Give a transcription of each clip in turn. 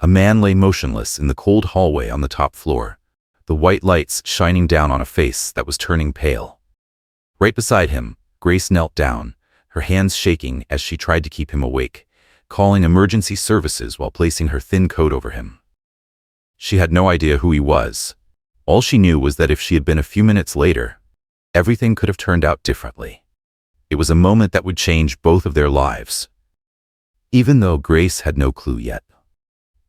A man lay motionless in the cold hallway on the top floor, the white lights shining down on a face that was turning pale. Right beside him, Grace knelt down, her hands shaking as she tried to keep him awake, calling emergency services while placing her thin coat over him. She had no idea who he was. All she knew was that if she had been a few minutes later, everything could have turned out differently. It was a moment that would change both of their lives. Even though Grace had no clue yet.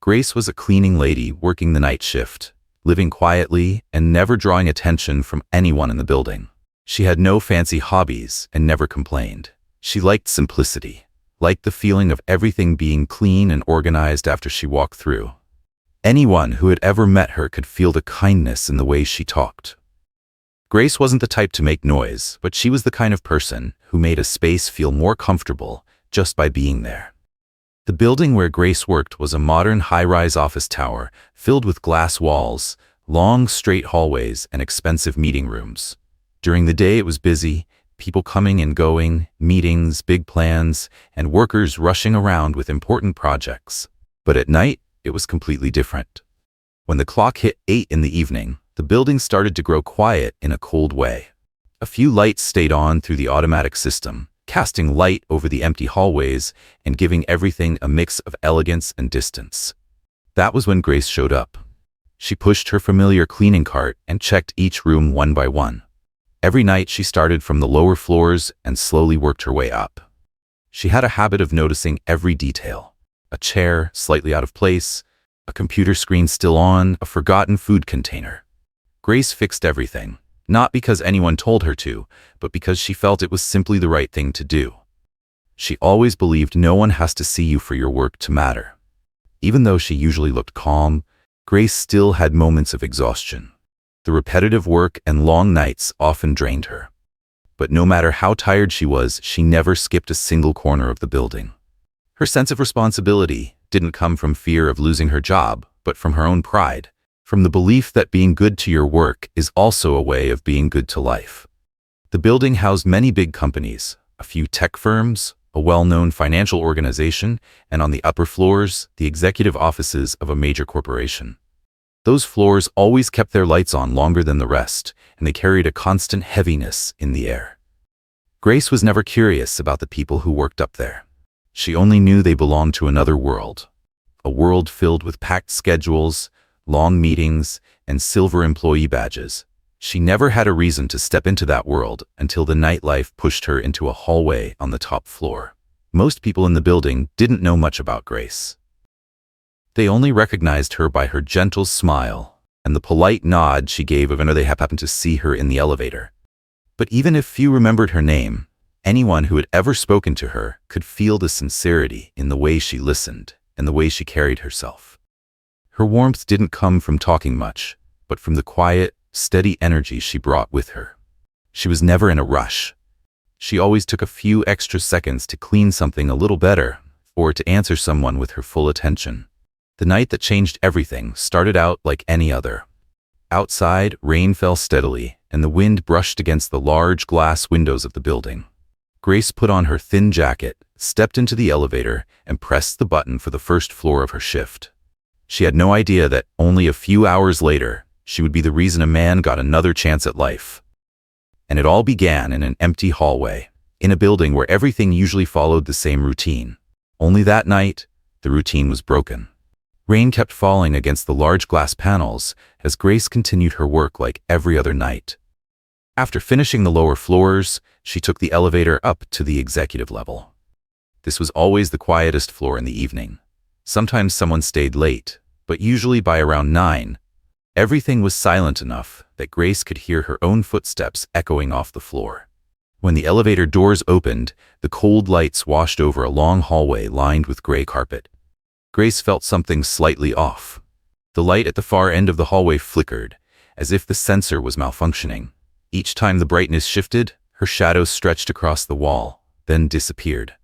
Grace was a cleaning lady working the night shift, living quietly and never drawing attention from anyone in the building. She had no fancy hobbies and never complained. She liked simplicity, liked the feeling of everything being clean and organized after she walked through. Anyone who had ever met her could feel the kindness in the way she talked. Grace wasn't the type to make noise, but she was the kind of person who made a space feel more comfortable just by being there. The building where Grace worked was a modern high-rise office tower filled with glass walls, long straight hallways, and expensive meeting rooms. During the day it was busy, people coming and going, meetings, big plans, and workers rushing around with important projects. But at night, it was completely different. When the clock hit 8 in the evening, the building started to grow quiet in a cold way. A few lights stayed on through the automatic system, casting light over the empty hallways and giving everything a mix of elegance and distance. That was when Grace showed up. She pushed her familiar cleaning cart and checked each room one by one. Every night she started from the lower floors and slowly worked her way up. She had a habit of noticing every detail. A chair slightly out of place, a computer screen still on, a forgotten food container. Grace fixed everything, not because anyone told her to, but because she felt it was simply the right thing to do. She always believed no one has to see you for your work to matter. Even though she usually looked calm, Grace still had moments of exhaustion. The repetitive work and long nights often drained her. But no matter how tired she was, she never skipped a single corner of the building. Her sense of responsibility didn't come from fear of losing her job, but from her own pride, from the belief that being good to your work is also a way of being good to life. The building housed many big companies, a few tech firms, a well-known financial organization, and on the upper floors, the executive offices of a major corporation. Those floors always kept their lights on longer than the rest, and they carried a constant heaviness in the air. Grace was never curious about the people who worked up there. She only knew they belonged to another world, a world filled with packed schedules, long meetings, and silver employee badges. She never had a reason to step into that world until the nightlife pushed her into a hallway on the top floor. Most people in the building didn't know much about Grace. They only recognized her by her gentle smile and the polite nod she gave whenever they happened to see her in the elevator. But even if few remembered her name, anyone who had ever spoken to her could feel the sincerity in the way she listened and the way she carried herself. Her warmth didn't come from talking much, but from the quiet, steady energy she brought with her. She was never in a rush. She always took a few extra seconds to clean something a little better or to answer someone with her full attention. The night that changed everything started out like any other. Outside, rain fell steadily, and the wind brushed against the large glass windows of the building. Grace put on her thin jacket, stepped into the elevator, and pressed the button for the first floor of her shift. She had no idea that only a few hours later, she would be the reason a man got another chance at life. And it all began in an empty hallway, in a building where everything usually followed the same routine. Only that night, the routine was broken. Rain kept falling against the large glass panels as Grace continued her work like every other night. After finishing the lower floors, she took the elevator up to the executive level. This was always the quietest floor in the evening. Sometimes someone stayed late, but usually by around 9, everything was silent enough that Grace could hear her own footsteps echoing off the floor. When the elevator doors opened, the cold lights washed over a long hallway lined with gray carpet. Grace felt something slightly off. The light at the far end of the hallway flickered, as if the sensor was malfunctioning. Each time the brightness shifted, her shadow stretched across the wall, then disappeared.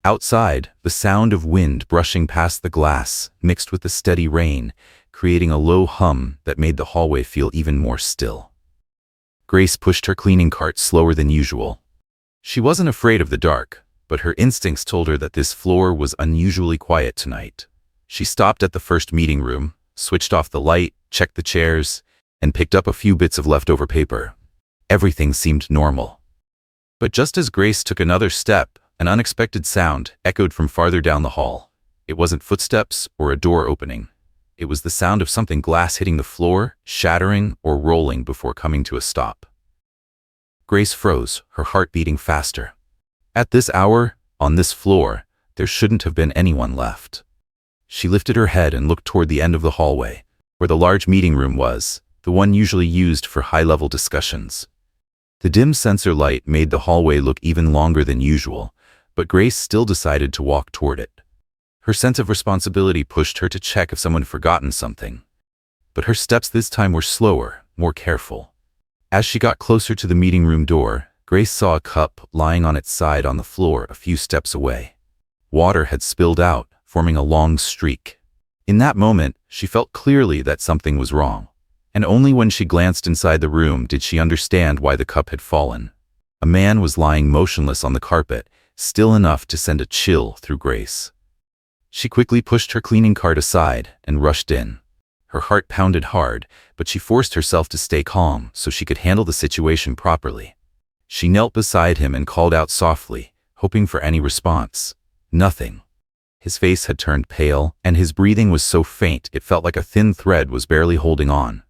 Outside, the sound of wind brushing past the glass mixed with the steady rain, creating a low hum that made the hallway feel even more still. Grace pushed her cleaning cart slower than usual. She wasn't afraid of the dark, but her instincts told her that this floor was unusually quiet tonight. She stopped at the first meeting room, switched off the light, checked the chairs, and picked up a few bits of leftover paper. Everything seemed normal. But just as Grace took another step, an unexpected sound echoed from farther down the hall. It wasn't footsteps or a door opening. It was the sound of something glass hitting the floor, shattering or rolling before coming to a stop. Grace froze, her heart beating faster. At this hour, on this floor, there shouldn't have been anyone left. She lifted her head and looked toward the end of the hallway, where the large meeting room was, the one usually used for high-level discussions. The dim sensor light made the hallway look even longer than usual, but Grace still decided to walk toward it. Her sense of responsibility pushed her to check if someone had forgotten something. But her steps this time were slower, more careful. As she got closer to the meeting room door, Grace saw a cup lying on its side on the floor a few steps away. Water had spilled out, forming a long streak. In that moment, she felt clearly that something was wrong. And only when she glanced inside the room did she understand why the cup had fallen. A man was lying motionless on the carpet, still enough to send a chill through Grace. She quickly pushed her cleaning cart aside and rushed in. Her heart pounded hard, but she forced herself to stay calm so she could handle the situation properly. She knelt beside him and called out softly, hoping for any response. Nothing. His face had turned pale, and his breathing was so faint it felt like a thin thread was barely holding on.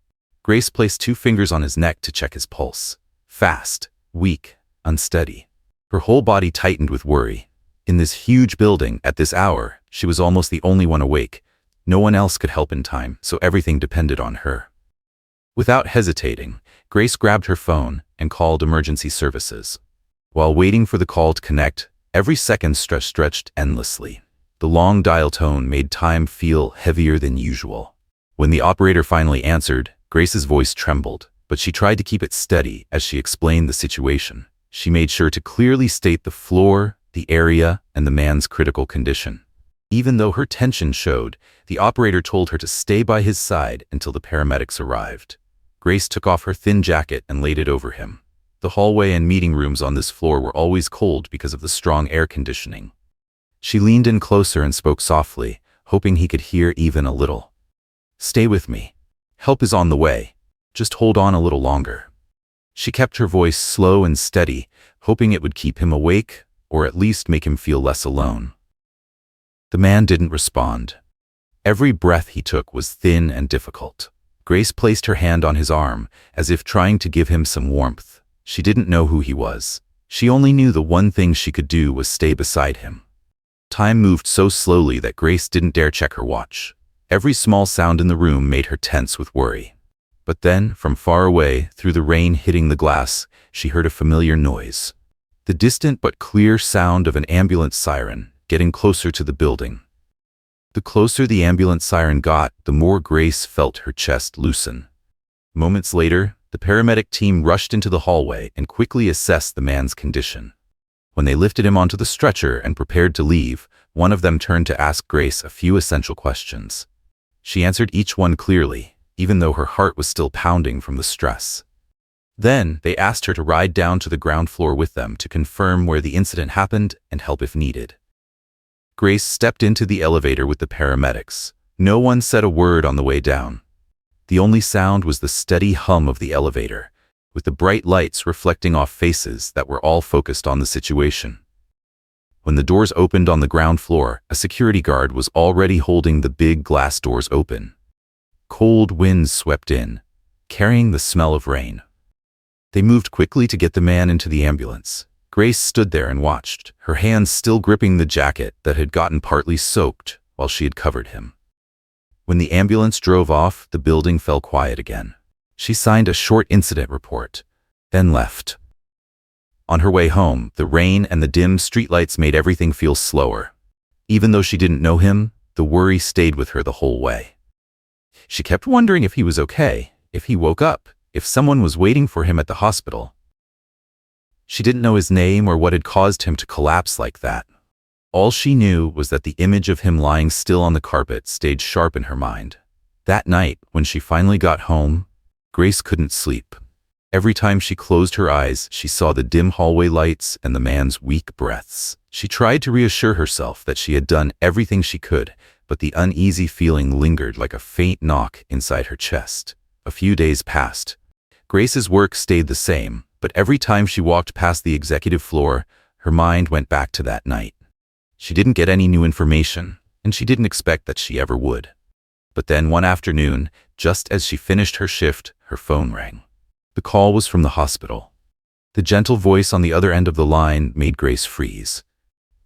Grace placed 2 fingers on his neck to check his pulse. Fast, weak, unsteady. Her whole body tightened with worry. In this huge building, at this hour, she was almost the only one awake. No one else could help in time, so everything depended on her. Without hesitating, Grace grabbed her phone and called emergency services. While waiting for the call to connect, every second stretched endlessly. The long dial tone made time feel heavier than usual. When the operator finally answered, Grace's voice trembled, but she tried to keep it steady as she explained the situation. She made sure to clearly state the floor, the area, and the man's critical condition. Even though her tension showed, the operator told her to stay by his side until the paramedics arrived. Grace took off her thin jacket and laid it over him. The hallway and meeting rooms on this floor were always cold because of the strong air conditioning. She leaned in closer and spoke softly, hoping he could hear even a little. "Stay with me. Help is on the way. Just hold on a little longer." She kept her voice slow and steady, hoping it would keep him awake, or at least make him feel less alone. The man didn't respond. Every breath he took was thin and difficult. Grace placed her hand on his arm, as if trying to give him some warmth. She didn't know who he was. She only knew the one thing she could do was stay beside him. Time moved so slowly that Grace didn't dare check her watch. Every small sound in the room made her tense with worry. But then, from far away, through the rain hitting the glass, she heard a familiar noise. The distant but clear sound of an ambulance siren, getting closer to the building. The closer the ambulance siren got, the more Grace felt her chest loosen. Moments later, the paramedic team rushed into the hallway and quickly assessed the man's condition. When they lifted him onto the stretcher and prepared to leave, one of them turned to ask Grace a few essential questions. She answered each one clearly, even though her heart was still pounding from the stress. Then, they asked her to ride down to the ground floor with them to confirm where the incident happened and help if needed. Grace stepped into the elevator with the paramedics. No one said a word on the way down. The only sound was the steady hum of the elevator, with the bright lights reflecting off faces that were all focused on the situation. When the doors opened on the ground floor, a security guard was already holding the big glass doors open. Cold winds swept in, carrying the smell of rain. They moved quickly to get the man into the ambulance. Grace stood there and watched, her hands still gripping the jacket that had gotten partly soaked while she had covered him. When the ambulance drove off, the building fell quiet again. She signed a short incident report, then left. On her way home, the rain and the dim streetlights made everything feel slower. Even though she didn't know him, the worry stayed with her the whole way. She kept wondering if he was okay, if he woke up, if someone was waiting for him at the hospital. She didn't know his name or what had caused him to collapse like that. All she knew was that the image of him lying still on the carpet stayed sharp in her mind. That night, when she finally got home, Grace couldn't sleep. Every time she closed her eyes, she saw the dim hallway lights and the man's weak breaths. She tried to reassure herself that she had done everything she could, but the uneasy feeling lingered like a faint knock inside her chest. A few days passed. Grace's work stayed the same, but every time she walked past the executive floor, her mind went back to that night. She didn't get any new information, and she didn't expect that she ever would. But then one afternoon, just as she finished her shift, her phone rang. The call was from the hospital. The gentle voice on the other end of the line made Grace freeze.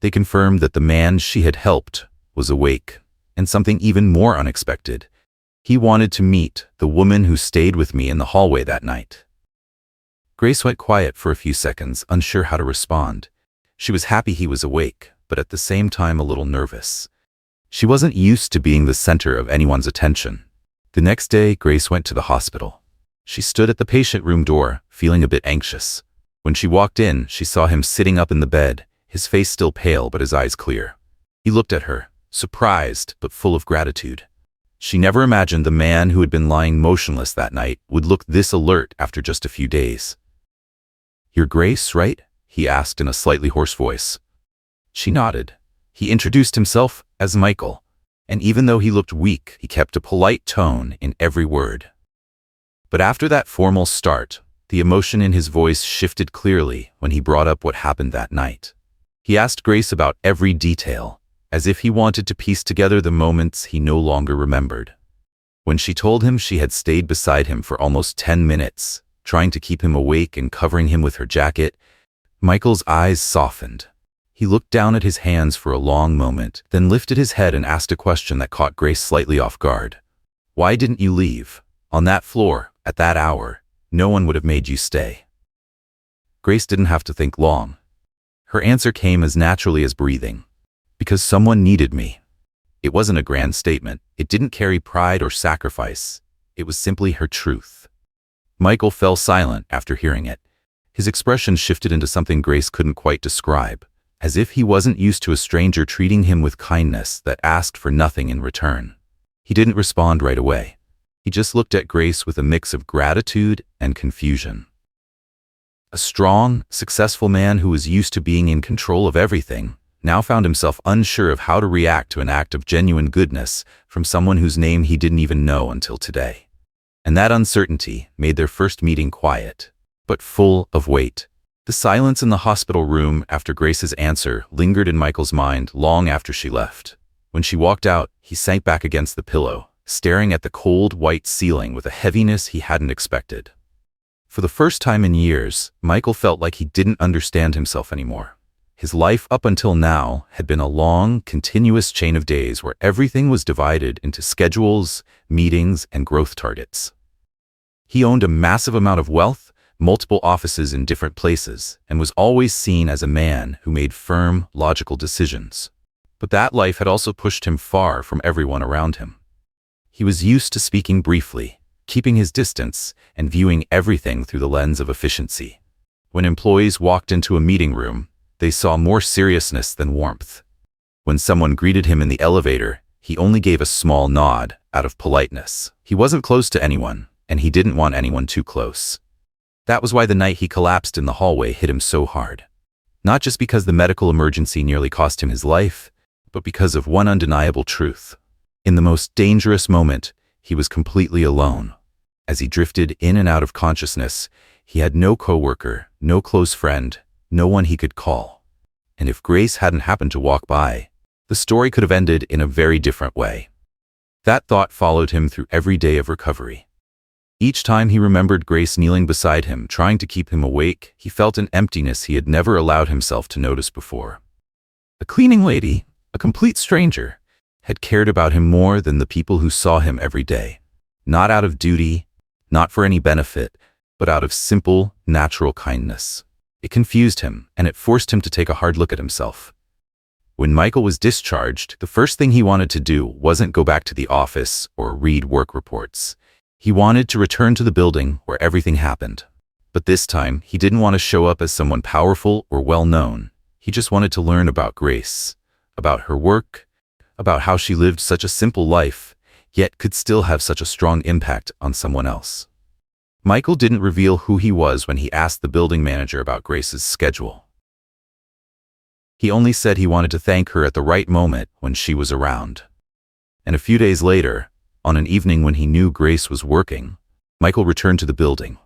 They confirmed that the man she had helped was awake, and something even more unexpected. He wanted to meet the woman who stayed with me in the hallway that night. Grace went quiet for a few seconds, unsure how to respond. She was happy he was awake, but at the same time a little nervous. She wasn't used to being the center of anyone's attention. The next day, Grace went to the hospital. She stood at the patient room door, feeling a bit anxious. When she walked in, she saw him sitting up in the bed, his face still pale but his eyes clear. He looked at her, surprised but full of gratitude. She never imagined the man who had been lying motionless that night would look this alert after just a few days. "You're Grace, right?" he asked in a slightly hoarse voice. She nodded. He introduced himself as Michael, and even though he looked weak, he kept a polite tone in every word. But after that formal start, the emotion in his voice shifted clearly when he brought up what happened that night. He asked Grace about every detail, as if he wanted to piece together the moments he no longer remembered. When she told him she had stayed beside him for almost 10 minutes, trying to keep him awake and covering him with her jacket, Michael's eyes softened. He looked down at his hands for a long moment, then lifted his head and asked a question that caught Grace slightly off guard. "Why didn't you leave? On that floor, at that hour, no one would have made you stay." Grace didn't have to think long. Her answer came as naturally as breathing. "Because someone needed me." It wasn't a grand statement. It didn't carry pride or sacrifice. It was simply her truth. Michael fell silent after hearing it. His expression shifted into something Grace couldn't quite describe, as if he wasn't used to a stranger treating him with kindness that asked for nothing in return. He didn't respond right away. He just looked at Grace with a mix of gratitude and confusion. A strong, successful man who was used to being in control of everything now found himself unsure of how to react to an act of genuine goodness from someone whose name he didn't even know until today. And that uncertainty made their first meeting quiet, but full of weight. The silence in the hospital room after Grace's answer lingered in Michael's mind long after she left. When she walked out, he sank back against the pillow, staring at the cold, white ceiling with a heaviness he hadn't expected. For the first time in years, Michael felt like he didn't understand himself anymore. His life up until now had been a long, continuous chain of days where everything was divided into schedules, meetings, and growth targets. He owned a massive amount of wealth, multiple offices in different places, and was always seen as a man who made firm, logical decisions. But that life had also pushed him far from everyone around him. He was used to speaking briefly, keeping his distance, and viewing everything through the lens of efficiency. When employees walked into a meeting room, they saw more seriousness than warmth. When someone greeted him in the elevator, he only gave a small nod out of politeness. He wasn't close to anyone, and he didn't want anyone too close. That was why the night he collapsed in the hallway hit him so hard. Not just because the medical emergency nearly cost him his life, but because of one undeniable truth. In the most dangerous moment, he was completely alone. As he drifted in and out of consciousness, he had no coworker, no close friend, no one he could call. And if Grace hadn't happened to walk by, the story could have ended in a very different way. That thought followed him through every day of recovery. Each time he remembered Grace kneeling beside him, trying to keep him awake, he felt an emptiness he had never allowed himself to notice before. A cleaning lady, a complete stranger, had cared about him more than the people who saw him every day. Not out of duty, not for any benefit, but out of simple, natural kindness. It confused him, and it forced him to take a hard look at himself. When Michael was discharged, the first thing he wanted to do wasn't go back to the office or read work reports. He wanted to return to the building where everything happened. But this time, he didn't want to show up as someone powerful or well-known. He just wanted to learn about Grace, about her work, about how she lived such a simple life, yet could still have such a strong impact on someone else. Michael didn't reveal who he was when he asked the building manager about Grace's schedule. He only said he wanted to thank her at the right moment when she was around. And a few days later, on an evening when he knew Grace was working, Michael returned to the building.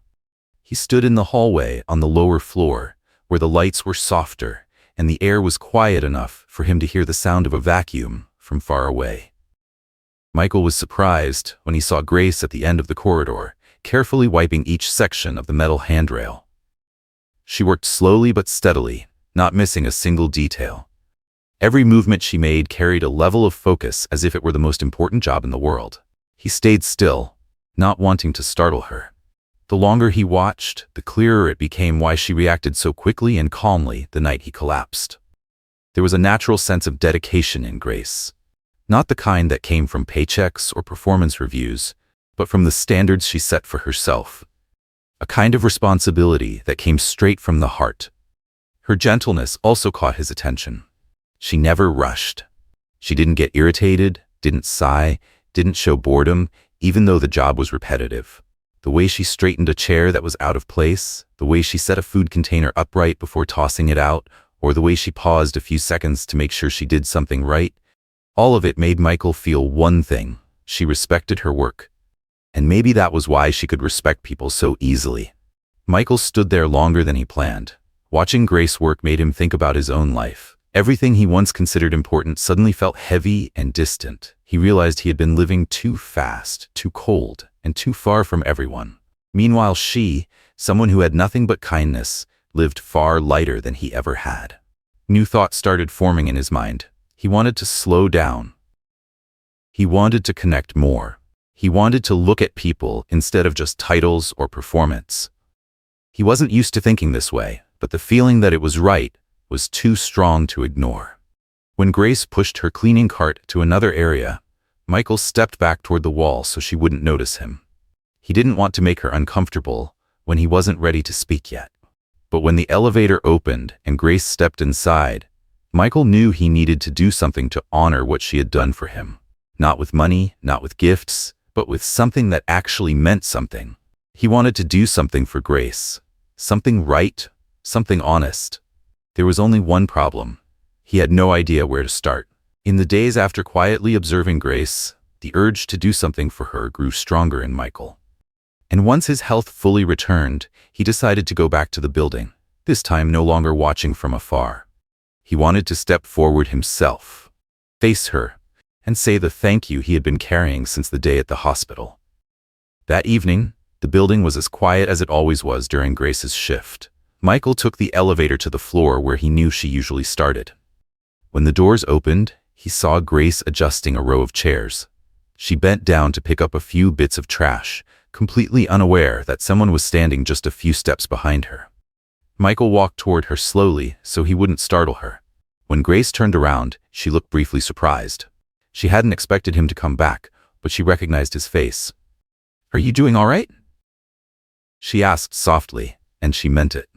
He stood in the hallway on the lower floor, where the lights were softer and the air was quiet enough for him to hear the sound of a vacuum from far away. Michael was surprised when he saw Grace at the end of the corridor, carefully wiping each section of the metal handrail. She worked slowly but steadily, not missing a single detail. Every movement she made carried a level of focus as if it were the most important job in the world. He stayed still, not wanting to startle her. The longer he watched, the clearer it became why she reacted so quickly and calmly the night he collapsed. There was a natural sense of dedication in Grace. Not the kind that came from paychecks or performance reviews, but from the standards she set for herself. A kind of responsibility that came straight from the heart. Her gentleness also caught his attention. She never rushed. She didn't get irritated, didn't sigh, didn't show boredom, even though the job was repetitive. The way she straightened a chair that was out of place, the way she set a food container upright before tossing it out, or the way she paused a few seconds to make sure she did something right, all of it made Michael feel one thing: she respected her work. And maybe that was why she could respect people so easily. Michael stood there longer than he planned. Watching Grace work made him think about his own life. Everything he once considered important suddenly felt heavy and distant. He realized he had been living too fast, too cold, and too far from everyone. Meanwhile, she, someone who had nothing but kindness, lived far lighter than he ever had. New thoughts started forming in his mind. He wanted to slow down. He wanted to connect more. He wanted to look at people instead of just titles or performance. He wasn't used to thinking this way, but the feeling that it was right was too strong to ignore. When Grace pushed her cleaning cart to another area, Michael stepped back toward the wall so she wouldn't notice him. He didn't want to make her uncomfortable when he wasn't ready to speak yet. But when the elevator opened and Grace stepped inside, Michael knew he needed to do something to honor what she had done for him. Not with money, not with gifts, but with something that actually meant something. He wanted to do something for Grace. Something right, something honest. There was only one problem. He had no idea where to start. In the days after quietly observing Grace, the urge to do something for her grew stronger in Michael. And once his health fully returned, he decided to go back to the building, this time no longer watching from afar. He wanted to step forward himself, face her, and say the thank you he had been carrying since the day at the hospital. That evening, the building was as quiet as it always was during Grace's shift. Michael took the elevator to the floor where he knew she usually started. When the doors opened, he saw Grace adjusting a row of chairs. She bent down to pick up a few bits of trash, completely unaware that someone was standing just a few steps behind her. Michael walked toward her slowly so he wouldn't startle her. When Grace turned around, she looked briefly surprised. She hadn't expected him to come back, but she recognized his face. "Are you doing all right?" she asked softly, and she meant it.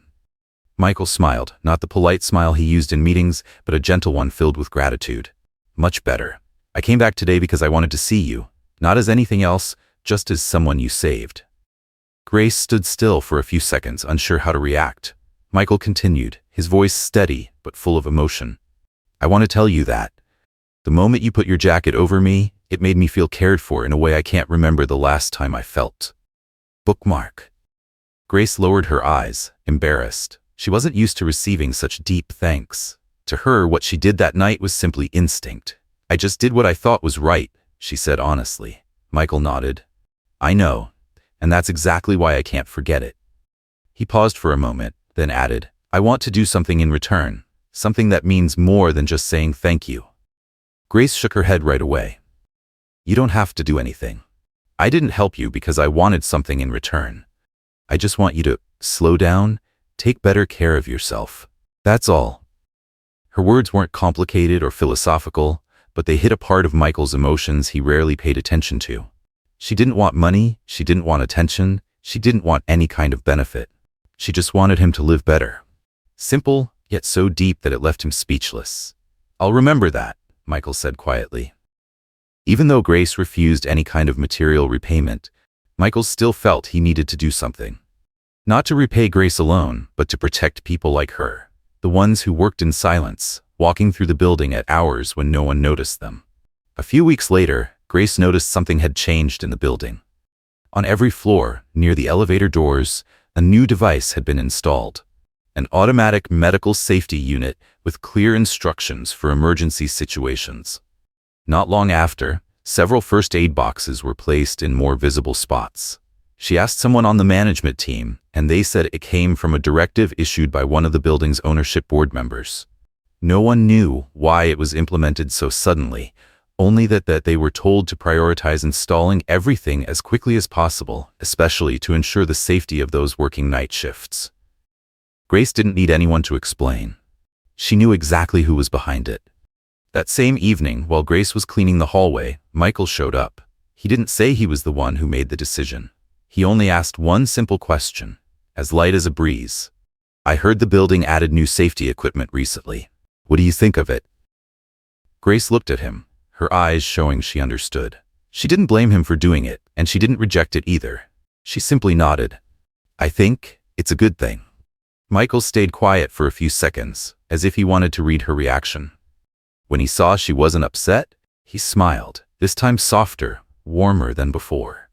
Michael smiled, not the polite smile he used in meetings, but a gentle one filled with gratitude. "Much better. I came back today because I wanted to see you, not as anything else, just as someone you saved." Grace stood still for a few seconds, unsure how to react. Michael continued, his voice steady but full of emotion. "I want to tell you that. The moment you put your jacket over me, it made me feel cared for in a way I can't remember the last time I felt." Bookmark. Grace lowered her eyes, embarrassed. She wasn't used to receiving such deep thanks. To her, what she did that night was simply instinct. "I just did what I thought was right," she said honestly. Michael nodded. "I know, and that's exactly why I can't forget it." He paused for a moment, then added, "I want to do something in return, something that means more than just saying thank you." Grace shook her head right away. "You don't have to do anything. I didn't help you because I wanted something in return. I just want you to slow down, take better care of yourself. That's all." Her words weren't complicated or philosophical, but they hit a part of Michael's emotions he rarely paid attention to. She didn't want money, she didn't want attention, she didn't want any kind of benefit. She just wanted him to live better. Simple, yet so deep that it left him speechless. "I'll remember that," Michael said quietly. Even though Grace refused any kind of material repayment, Michael still felt he needed to do something. Not to repay Grace alone, but to protect people like her, the ones who worked in silence, walking through the building at hours when no one noticed them. A few weeks later, Grace noticed something had changed in the building. On every floor, near the elevator doors, a new device had been installed. An automatic medical safety unit with clear instructions for emergency situations. Not long after, several first aid boxes were placed in more visible spots. She asked someone on the management team, and they said it came from a directive issued by one of the building's ownership board members. No one knew why it was implemented so suddenly, only that they were told to prioritize installing everything as quickly as possible, especially to ensure the safety of those working night shifts. Grace didn't need anyone to explain. She knew exactly who was behind it. That same evening, while Grace was cleaning the hallway, Michael showed up. He didn't say he was the one who made the decision. He only asked one simple question, as light as a breeze. "I heard the building added new safety equipment recently. What do you think of it?" Grace looked at him, her eyes showing she understood. She didn't blame him for doing it, and she didn't reject it either. She simply nodded. "I think it's a good thing." Michael stayed quiet for a few seconds, as if he wanted to read her reaction. When he saw she wasn't upset, he smiled, this time softer, warmer than before.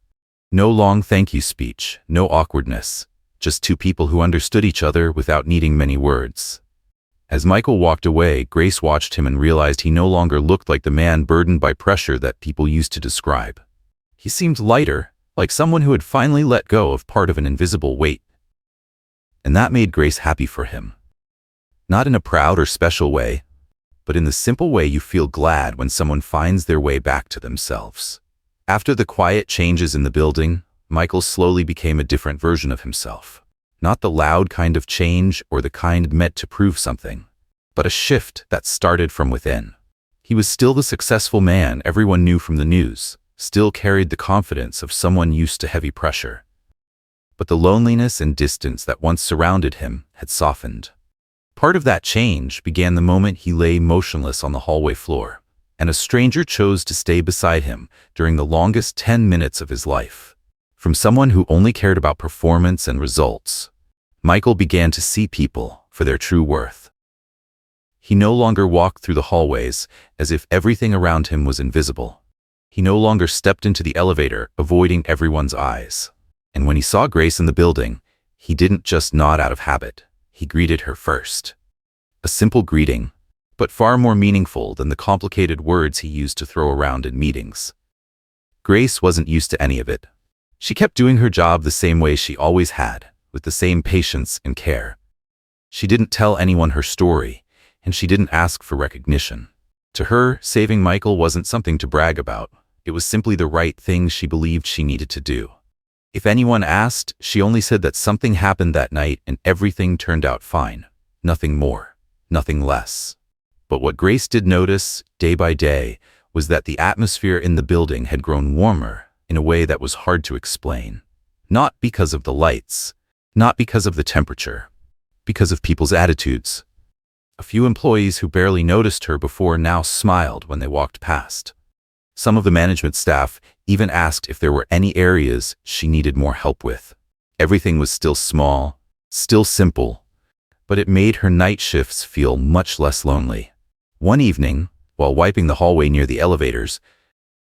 No long thank you speech, no awkwardness, just two people who understood each other without needing many words. As Michael walked away, Grace watched him and realized he no longer looked like the man burdened by pressure that people used to describe. He seemed lighter, like someone who had finally let go of part of an invisible weight. And that made Grace happy for him. Not in a proud or special way, but in the simple way you feel glad when someone finds their way back to themselves. After the quiet changes in the building, Michael slowly became a different version of himself. Not the loud kind of change or the kind meant to prove something, but a shift that started from within. He was still the successful man everyone knew from the news, still carried the confidence of someone used to heavy pressure. But the loneliness and distance that once surrounded him had softened. Part of that change began the moment he lay motionless on the hallway floor, and a stranger chose to stay beside him during the longest 10 minutes of his life. From someone who only cared about performance and results, Michael began to see people for their true worth. He no longer walked through the hallways as if everything around him was invisible. He no longer stepped into the elevator, avoiding everyone's eyes. And when he saw Grace in the building, he didn't just nod out of habit. He greeted her first. A simple greeting, but far more meaningful than the complicated words he used to throw around in meetings. Grace wasn't used to any of it. She kept doing her job the same way she always had, with the same patience and care. She didn't tell anyone her story, and she didn't ask for recognition. To her, saving Michael wasn't something to brag about. It was simply the right thing she believed she needed to do. If anyone asked, she only said that something happened that night and everything turned out fine. Nothing more, nothing less. But what Grace did notice, day by day, was that the atmosphere in the building had grown warmer in a way that was hard to explain. Not because of the lights, not because of the temperature, because of people's attitudes. A few employees who barely noticed her before now smiled when they walked past. Some of the management staff even asked if there were any areas she needed more help with. Everything was still small, still simple, but it made her night shifts feel much less lonely. One evening, while wiping the hallway near the elevators,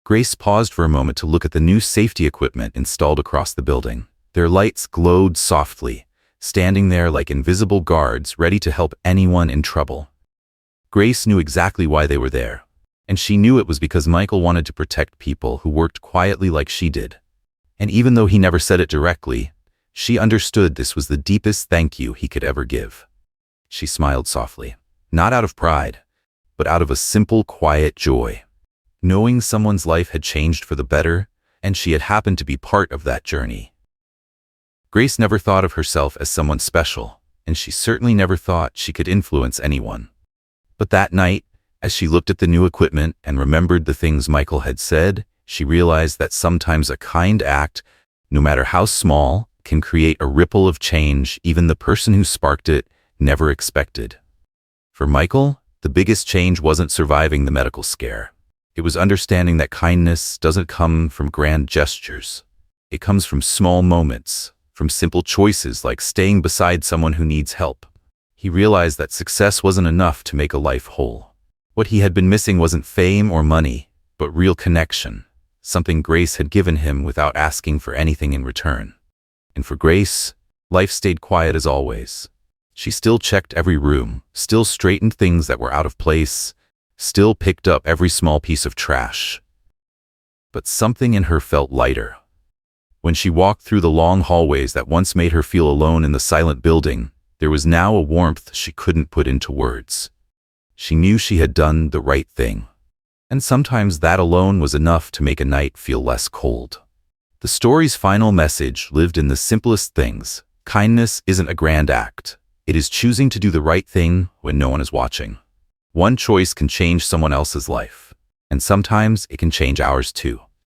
Grace paused for a moment to look at the new safety equipment installed across the building. Their lights glowed softly, standing there like invisible guards ready to help anyone in trouble. Grace knew exactly why they were there, and she knew it was because Michael wanted to protect people who worked quietly like she did. And even though he never said it directly, she understood this was the deepest thank you he could ever give. She smiled softly, not out of pride, but out of a simple, quiet joy. Knowing someone's life had changed for the better, and she had happened to be part of that journey. Grace never thought of herself as someone special, and she certainly never thought she could influence anyone. But that night, as she looked at the new equipment and remembered the things Michael had said, she realized that sometimes a kind act, no matter how small, can create a ripple of change even the person who sparked it never expected. For Michael, the biggest change wasn't surviving the medical scare. It was understanding that kindness doesn't come from grand gestures. It comes from small moments, from simple choices like staying beside someone who needs help. He realized that success wasn't enough to make a life whole. What he had been missing wasn't fame or money, but real connection, something Grace had given him without asking for anything in return. And for Grace, life stayed quiet as always. She still checked every room, still straightened things that were out of place, still picked up every small piece of trash. But something in her felt lighter. When she walked through the long hallways that once made her feel alone in the silent building, there was now a warmth she couldn't put into words. She knew she had done the right thing. And sometimes that alone was enough to make a night feel less cold. The story's final message lived in the simplest things. Kindness isn't a grand act. It is choosing to do the right thing when no one is watching. One choice can change someone else's life, and sometimes it can change ours too.